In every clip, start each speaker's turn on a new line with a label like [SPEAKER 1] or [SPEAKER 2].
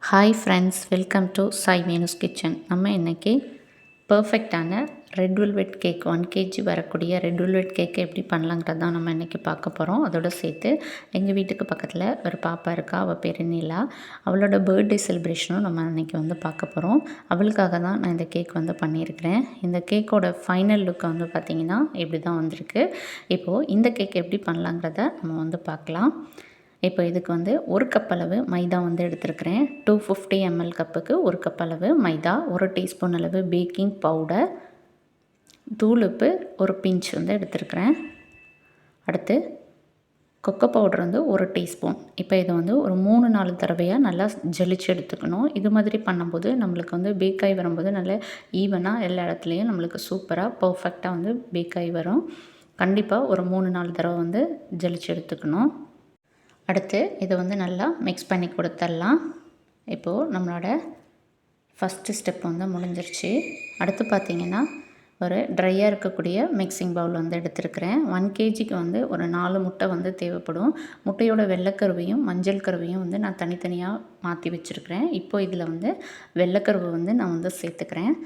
[SPEAKER 1] Hi friends, welcome to Sai மேனுஸ் kitchen. நம்ம இன்றைக்கி பர்ஃபெக்டான ரெட் வெல்வெட் கேக் 1 kg வரக்கூடிய ரெட் வெல்வெட் கேக்கு எப்படி பண்ணலாங்கிறது தான் நம்ம இன்றைக்கி பார்க்க போகிறோம். அதோடு சேர்த்து எங்கள் வீட்டுக்கு பக்கத்தில் ஒரு பாப்பா இருக்கா, அவள் பேர் நீலா. அவளோட பர்த்டே செலிப்ரேஷனும் நம்ம இன்றைக்கி பார்க்க போகிறோம். அவளுக்காக தான் நான் இந்த கேக் பண்ணியிருக்கிறேன். இந்த கேக்கோட ஃபைனல் லுக்கை பார்த்திங்கன்னா இப்படி தான் வந்திருக்கு. இப்போது இந்த கேக் எப்படி பண்ணலாங்கிறத நம்ம பார்க்கலாம். இப்போ இதுக்கு 1 கப் அளவு மைதா எடுத்துருக்கிறேன். 250 ml கப்புக்கு 1 கப் அளவு மைதா, 1 டீஸ்பூன் அளவு பேக்கிங் பவுடர், தூளுப்பு ஒரு பிஞ்ச் எடுத்துருக்கிறேன். அடுத்து கொக்கோ பவுடர் 1 டீஸ்பூன். இப்போ இதை ஒரு 3-4 தடவையாக நல்லா ஜலிச்சு எடுத்துக்கணும். இது மாதிரி பண்ணும்போது நம்மளுக்கு பேக்காகி வரும்போது நல்லா ஈவனாக எல்லா இடத்துலையும் நம்மளுக்கு சூப்பராக பர்ஃபெக்டாக பேக்காகி வரும். கண்டிப்பாக ஒரு 3-4 தடவை ஜலிச்சு எடுத்துக்கணும். அடுத்து இதை நல்லா மிக்ஸ் பண்ணி கொடுத்துடலாம். இப்போது நம்மளோட ஃபஸ்ட்டு ஸ்டெப் முடிஞ்சிருச்சு. அடுத்து பார்த்திங்கன்னா ஒரு ட்ரையாக இருக்கக்கூடிய மிக்சிங் பவுல் எடுத்துருக்கிறேன். 1 kgக்கு ஒரு 4 முட்டை தேவைப்படும். முட்டையோட வெள்ளைக்கருவையும் மஞ்சள் கருவையும் நான் தனித்தனியாக மாற்றி வச்சுருக்கிறேன். இப்போது இதில் வெள்ளைக்கருவை நான் சேர்த்துக்கிறேன்.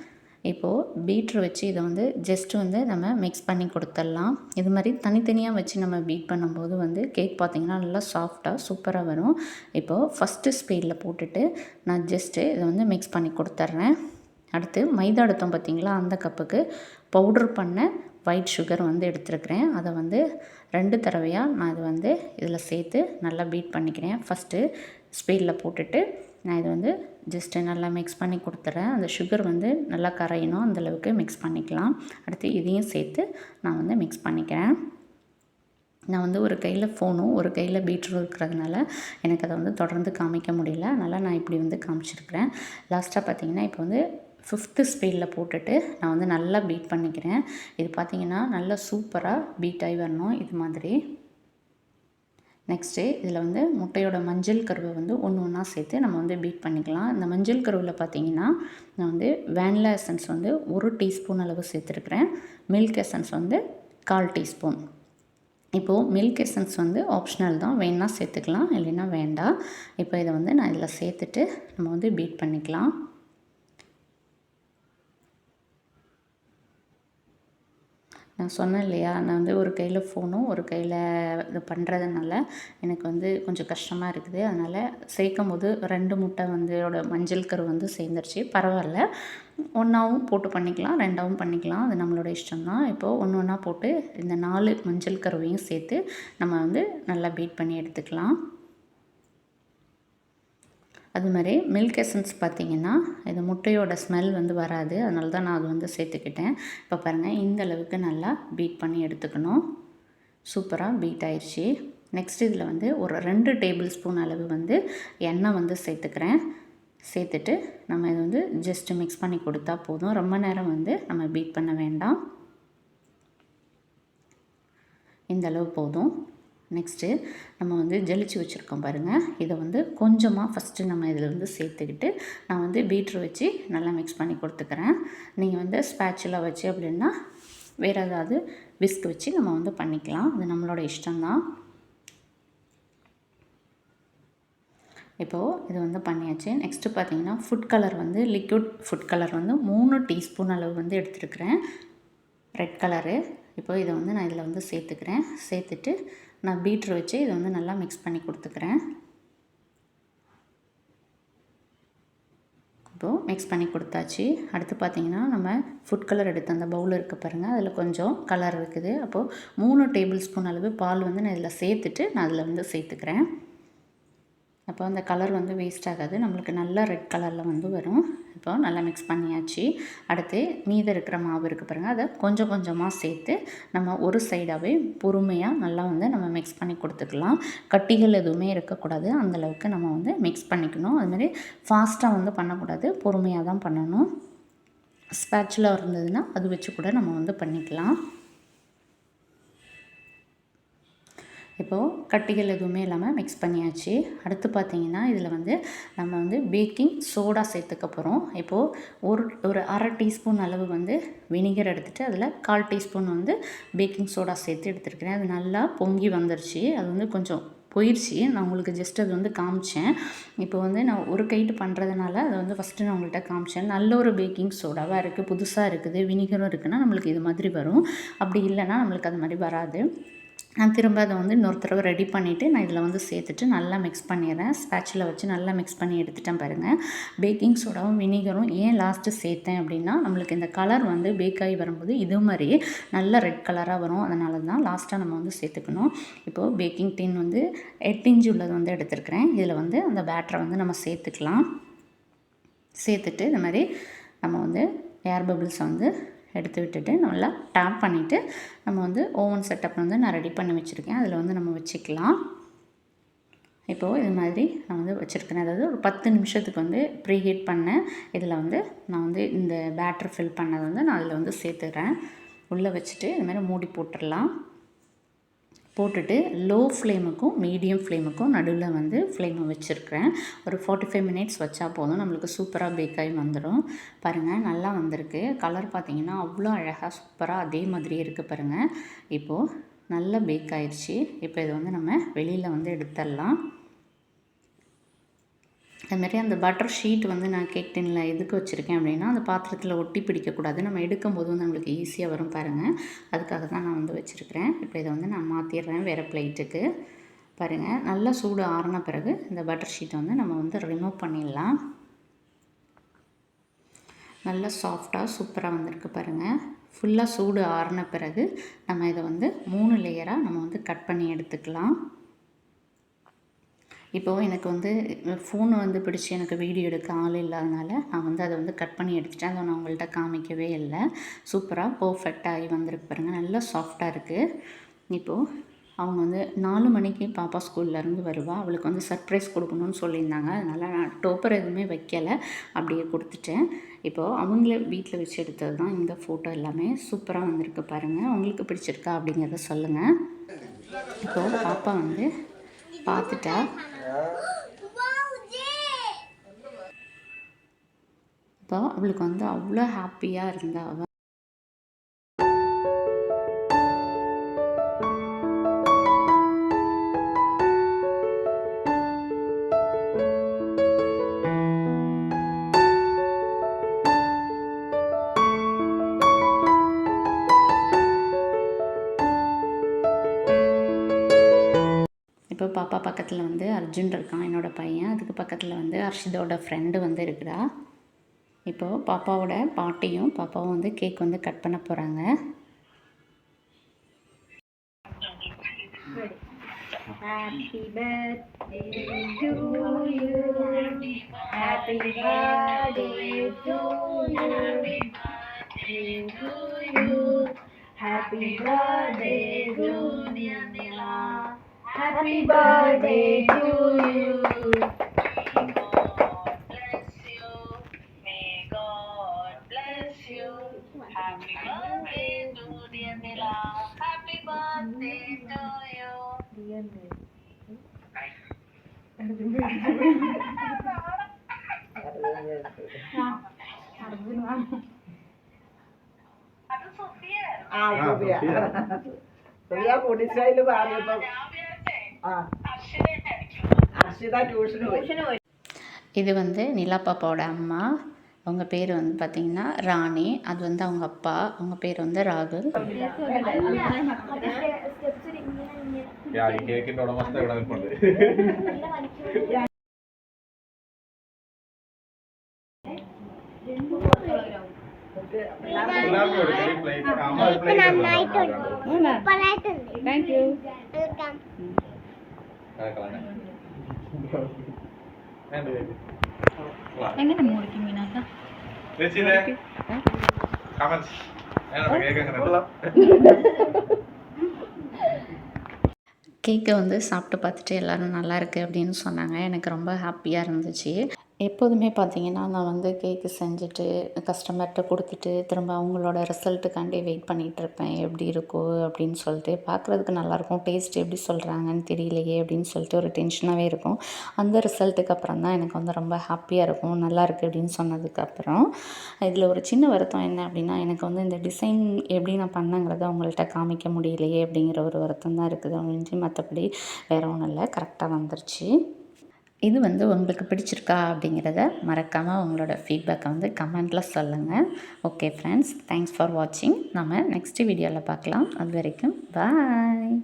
[SPEAKER 1] இப்போது பீட்ரு வச்சு இதை ஜஸ்ட்டு நம்ம மிக்ஸ் பண்ணி கொடுத்துடலாம். இது மாதிரி தனித்தனியாக வச்சு நம்ம பீட் பண்ணும்போது கேக் பார்த்திங்கன்னா நல்லா சாஃப்டாக சூப்பராக வரும். இப்போது ஃபஸ்ட்டு ஸ்பீடில் போட்டுட்டு நான் ஜஸ்ட்டு இதை மிக்ஸ் பண்ணி கொடுத்துட்றேன். அடுத்து மைதா எடுத்தோம் பார்த்திங்களா, அந்த கப்புக்கு பவுட்ரு பண்ண ஒயிட் சுகர் எடுத்துருக்கிறேன். அதை 2 தடவையாக நான் இது இதில் சேர்த்து நல்லா பீட் பண்ணிக்கிறேன். ஃபஸ்ட்டு ஸ்பீடில் போட்டுட்டு நான் இது ஜஸ்ட்டு நல்லா மிக்ஸ் பண்ணி கொடுத்துட்றேன். அந்த சுகர் நல்லா கரையணும், அந்தளவுக்கு மிக்ஸ் பண்ணிக்கலாம். அடுத்து இதையும் சேர்த்து நான் மிக்ஸ் பண்ணிக்கிறேன். நான் ஒரு கையில் ஃபோனும் ஒரு கையில் பீட்ரும் இருக்கிறதுனால எனக்கு அதை தொடர்ந்து காமிக்க முடியல. அதனால் நான் இப்படி காமிச்சிருக்கிறேன். லாஸ்ட்டாக பார்த்திங்கன்னா இப்போ 5th ஸ்பீடில் போட்டுட்டு நான் நல்லா பீட் பண்ணிக்கிறேன். இது பார்த்திங்கன்னா நல்லா சூப்பராக பீட் ஆகி வரணும். இது மாதிரி நெக்ஸ்ட்டு இதில் முட்டையோட மஞ்சள் கருவை ஒன்று ஒன்றா சேர்த்து நம்ம பீட் பண்ணிக்கலாம். இந்த மஞ்சள் கருவில் பார்த்திங்கன்னா நான் வேனிலா எசன்ஸ் 1 டீஸ்பூன் அளவு சேர்த்துருக்குறேன். Milk essence 1/4 teaspoon. இப்போது மில்க் எசன்ஸ் ஆப்ஷனல் தான், வேணால் சேர்த்துக்கலாம், இல்லைன்னா வேண்டாம். இப்போ இதை நான் இதில் சேர்த்துட்டு நம்ம பீட் பண்ணிக்கலாம். நான் சொன்னேன் இல்லையா, நான் ஒரு கையில் ஃபோனும் ஒரு கையில் இது பண்ணுறதுனால எனக்கு கொஞ்சம் கஷ்டமாக இருக்குது. அதனால் சேர்க்கும் போது 2 முட்டை மஞ்சள் கரு சேர்ந்துருச்சு. பரவாயில்ல, 1ஆவும் போட்டு பண்ணிக்கலாம், 2ஆவும் பண்ணிக்கலாம், அது நம்மளோட இஷ்டம்தான். இப்போது ஒன்று ஒன்றா போட்டு இந்த 4 மஞ்சள் கருவையும் சேர்த்து நம்ம நல்லா பீட் பண்ணி எடுத்துக்கலாம். அது மாதிரி மில்க் எசன்ஸ் பார்த்திங்கன்னா இது முட்டையோட ஸ்மெல் வராது, அதனால தான் நான் அது சேர்த்துக்கிட்டேன். இப்போ பாருங்கள், இந்த அளவுக்கு நல்லா பீட் பண்ணி எடுத்துக்கணும். சூப்பராக பீட் ஆயிடுச்சு. நெக்ஸ்ட் இதில் ஒரு 2 டேபிள் ஸ்பூன் அளவு எண்ணெய் சேர்த்துக்கிறேன். சேர்த்துட்டு நம்ம இது ஜஸ்ட்டு மிக்ஸ் பண்ணி கொடுத்தா போதும். ரொம்ப நேரம் நம்ம பீட் பண்ண வேண்டாம், இந்த அளவு போதும். நெக்ஸ்ட்டு நம்ம ஜலிச்சு வச்சுருக்கோம் பாருங்கள், இதை கொஞ்சமாக ஃபஸ்ட்டு நம்ம இதில் சேர்த்துக்கிட்டு நான் பீட்ரு வச்சு நல்லா மிக்ஸ் பண்ணி கொடுத்துக்கிறேன். நீங்கள் ஸ்பேச்சுலா வச்சு அப்படின்னா வேறு ஏதாவது விஸ்க் வச்சு நம்ம பண்ணிக்கலாம், அது நம்மளோட இஷ்டம்தான். இப்போது இது பண்ணியாச்சு. நெக்ஸ்ட்டு பார்த்திங்கன்னா food colour liquid food colour 3 teaspoon அளவு எடுத்துருக்கிறேன், ரெட் கலரு. இப்போது இதை நான் இதில் சேர்த்துக்கிறேன். சேர்த்துட்டு நான் பீட்ரு வச்சு இதை நல்லா மிக்ஸ் பண்ணி கொடுத்துக்கிறேன். இப்போது மிக்ஸ் பண்ணி கொடுத்தாச்சு. அடுத்து பார்த்திங்கன்னா நம்ம ஃபுட் கலர் எடுத்து அந்த பவுல் இருக்குது பாருங்கள், அதில் கொஞ்சம் கலர் இருக்குது. அப்போது 3 டேபிள் ஸ்பூன் அளவு பால் நான் இதில் சேர்த்துட்டு நான் அதில் சேர்த்துக்கிறேன். அப்போ அந்த கலர் வேஸ்ட் ஆகாது, நம்மளுக்கு நல்லா ரெட் கலரில் வரும். இப்போ நல்லா மிக்ஸ் பண்ணியாச்சு. அடுத்து மீதி இருக்கிற மாவு இருக்குது பாருங்கள், அதை கொஞ்சம் கொஞ்சமாக சேர்த்து நம்ம ஒரு சைடாகவே பொறுமையாக நல்லா நம்ம மிக்ஸ் பண்ணி கொடுத்துக்கலாம். கட்டிகள் எதுவுமே இருக்கக்கூடாது, அந்தளவுக்கு நம்ம மிக்ஸ் பண்ணிக்கணும். அதுமாதிரி ஃபாஸ்ட்டாக பண்ணக்கூடாது, பொறுமையாக தான் பண்ணணும். ஸ்பேச்சுலா இருந்ததுன்னா அது வச்சு கூட நம்ம பண்ணிக்கலாம். இப்போது கட்டிகள் எதுவுமே இல்லாமல் மிக்ஸ் பண்ணியாச்சு. அடுத்து பார்த்திங்கன்னா இதில் நம்ம பேக்கிங் சோடா சேர்த்துக்க போகிறோம். இப்போது ஒரு அரை டீஸ்பூன் அளவு வினிகர் எடுத்துகிட்டு அதில் 1/4 டீஸ்பூன் பேக்கிங் சோடா சேர்த்து எடுத்துருக்கிறேன். அது நல்லா பொங்கி வந்துருச்சு. அது கொஞ்சம் போயிடுச்சு. நான் உங்களுக்கு ஜஸ்ட் அது வந்து காமிச்சேன். இப்போ வந்து நான் ஒரு கைட்டு பண்ணுறதுனால அதை வந்து ஃபஸ்ட்டு நான் உங்கள்கிட்ட காமிச்சேன். நல்ல ஒரு பேக்கிங் சோடாவாக இருக்குது, புதுசாக இருக்குது, வினிகரும் இருக்குன்னா நம்மளுக்கு இது மாதிரி வரும். அப்படி இல்லைன்னா நம்மளுக்கு அது மாதிரி வராது. நான் திரும்ப அதை வந்து இன்னொரு தடவை ரெடி பண்ணிவிட்டு நான் இதில் வந்து சேர்த்துட்டு நல்லா மிக்ஸ் பண்ணிடுறேன். ஸ்பேட்சில் வச்சு நல்லா மிக்ஸ் பண்ணி எடுத்துட்டேன் பாருங்கள். பேக்கிங் சோடாவும் வினிகரும் ஏன் லாஸ்ட்டு சேர்த்தேன் அப்படின்னா, நம்மளுக்கு இந்த கலர் வந்து பேக் ஆகி வரும்போது இது மாதிரி நல்ல ரெட் கலராக வரும். அதனால தான் லாஸ்ட்டாக நம்ம வந்து சேர்த்துக்கணும். இப்போது பேக்கிங் டின் வந்து 8 இன்ச் உள்ளது வந்து எடுத்துருக்கிறேன். இதில் வந்து அந்த பேட்டரை வந்து நம்ம சேர்த்துக்கலாம். சேர்த்துட்டு இந்த மாதிரி நம்ம வந்து ஏர் பபிள்ஸை வந்து எடுத்து விட்டுட்டு நல்லா டேப் பண்ணிவிட்டு நம்ம வந்து ஓவன் செட்டப் வந்து நான் ரெடி பண்ணி வச்சுருக்கேன். அதில் வந்து நம்ம வச்சுக்கலாம். இப்போது இது மாதிரி நான் வந்து வச்சுருக்கேன். அதாவது ஒரு 10 நிமிஷத்துக்கு வந்து ப்ரீஹீட் பண்ணேன். இதில் வந்து நான் வந்து இந்த பேட்டர் ஃபில் பண்ணதை வந்து நான் அதில் வந்து சேர்த்துக்கிறேன். உள்ளே வச்சுட்டு இது மாதிரி மூடி போட்டுடலாம். போட்டுட்டு லோ ஃப்ளேமுக்கும் மீடியம் ஃப்ளேமுக்கும் நடுவில் வந்து ஃப்ளேமை வச்சுருக்கிறேன். ஒரு 45 மினிட்ஸ் வச்சா போதும், நம்மளுக்கு சூப்பராக பேக் ஆகி வந்துடும். பாருங்கள், நல்லா வந்திருக்கு. கலர் பார்த்திங்கன்னா அவ்வளோ அழகாக சூப்பராக அதே மாதிரியே இருக்குது பாருங்கள். இப்போது நல்லா பேக் ஆயிடுச்சு. இப்போ இதை வந்து நம்ம வெளியில் வந்து எடுத்துடலாம். அதுமாரி அந்த பட்டர் ஷீட் வந்து நான் கேக் டின்னில் எதுக்கு வச்சுருக்கேன் அப்படின்னா, அந்த பாத்திரத்தில் ஒட்டி பிடிக்கக்கூடாது. நம்ம எடுக்கும்போது வந்து நம்மளுக்கு ஈஸியாக வரும் பாருங்கள். அதுக்காக தான் நான் வந்து வச்சுருக்கிறேன். இப்போ இதை வந்து நான் மாற்றிடுறேன் வேறு பிளேட்டுக்கு. பாருங்கள், நல்லா சூடு ஆறின பிறகு இந்த பட்டர் ஷீட்டை வந்து நம்ம வந்து ரிமூவ் பண்ணிடலாம். நல்லா சாஃப்டாக சூப்பராக வந்திருக்கு பாருங்கள். ஃபுல்லாக சூடு ஆறின பிறகு நம்ம இதை வந்து 3 லேயராக நம்ம வந்து கட் பண்ணி எடுத்துக்கலாம். இப்போது எனக்கு வந்து ஃபோன் வந்து பிடிச்சி எனக்கு வீடியோ எடுக்க ஆள் இல்லாதனால நான் வந்து அதை வந்து கட் பண்ணி எடுத்துட்டேன். அதை நான் உங்கள்கிட்ட காமிக்கவே இல்லை. சூப்பராக பர்ஃபெக்டாகி வந்திருக்கு பாருங்கள். நல்லா சாஃப்டாக இருக்குது. இப்போது அவங்க வந்து 4 மணிக்கு பாப்பா ஸ்கூல்லேருந்து வருவாள். அவளுக்கு வந்து சர்ப்ரைஸ் கொடுக்கணும்னு சொல்லியிருந்தாங்க. அதனால் நான் டோப்பர் எதுவுமே வைக்கலை, அப்படியே கொடுத்துட்டேன். இப்போது அவங்கள வீட்டில் வச்சு எடுத்தது தான் இந்த ஃபோட்டோ எல்லாமே. சூப்பராக வந்திருக்கு பாருங்கள். உங்களுக்கு பிடிச்சிருக்கா அப்படிங்கிறத சொல்லுங்கள். இப்போது பாப்பா வந்து பார்த்துட்டா. இப்போ அவளுக்கு வந்து அவ்வளோ ஹாப்பியாக இருந்தா அவள். இப்போ பாப்பா பக்கத்தில் வந்து அர்ஜுன் இருக்கான், என்னோடய பையன். அதுக்கு பக்கத்தில் வந்து அர்ஷிதோட ஃப்ரெண்டு வந்து இருக்கிறா. இப்போது பாப்பாவோட பாட்டியும் பாப்பாவும் வந்து கேக் வந்து கட் பண்ண போகிறாங்க.
[SPEAKER 2] Happy birthday to you. Happy birthday to you. Happy birthday to Nila. Happy birthday to you. Happy birthday to dear Nila. Happy birthday to you.
[SPEAKER 3] Sofia പൊടിച്ചതിൽ പറഞ്ഞപ്പം അർഷിത ട്യൂഷന് പോയി.
[SPEAKER 1] இது வந்து நிலா பாப்பாவோட அம்மா. அவங்க பேர் வந்து பார்த்திங்கன்னா ராணி. அது வந்து அவங்க அப்பா. அவங்க பேர் வந்து ராகுல்.
[SPEAKER 2] Thank you. എങ്ങനെ മുറിക്കും മീനാക്ക?
[SPEAKER 1] கேக்கை வந்து சாப்பிட்டு பார்த்துட்டு எல்லோரும் நல்லாயிருக்கு அப்படின்னு சொன்னாங்க. எனக்கு ரொம்ப ஹாப்பியாக இருந்துச்சு. எப்போதுமே பார்த்தீங்கன்னா, நான் வந்து கேக்கு செஞ்சுட்டு, கஸ்டமர்ட்ட குடுத்துட்டு, திரும்ப அவங்களோட ரிசல்ட்டுக்காண்டி வெயிட் பண்ணிகிட்ருப்பேன். எப்படி இருக்கோ அப்படின்னு சொல்லிட்டு. பார்க்குறதுக்கு நல்லாயிருக்கும். டேஸ்ட் எப்படி சொல்கிறாங்கன்னு தெரியலையே அப்படின்னு சொல்லிட்டு ஒரு டென்ஷனாகவே இருக்கும். அந்த ரிசல்ட்டுக்கு அப்புறம் தான் எனக்கு வந்து ரொம்ப ஹாப்பியாக இருக்கும். நல்லாயிருக்கு அப்படின்னு சொன்னதுக்கப்புறம். இதில் ஒரு சின்ன வருத்தம் என்ன அப்படின்னா, எனக்கு வந்து இந்த டிசைன் எப்படி நான் பண்ணேங்கிறத அவங்கள்ட்ட காமிக்க முடியலையே அப்படிங்கிற ஒரு வருத்தம் தான் இருக்குது. ஒழிஞ்சு மற்றபடி வேறு ஒன்றும் இல்லை. கரெக்டாக வந்துருச்சு. இது வந்து உங்களுக்கு பிடிச்சிருக்கா அப்படிங்கிறத மறக்காமல் உங்களோட ஃபீட்பேக்கை வந்து கமெண்ட்டில் சொல்லுங்கள். ஓகே ஃப்ரெண்ட்ஸ், தேங்க்ஸ் ஃபார் வாட்சிங். நம்ம நெக்ஸ்ட் வீடியோவில் பார்க்கலாம். அது வரைக்கும் பாய்.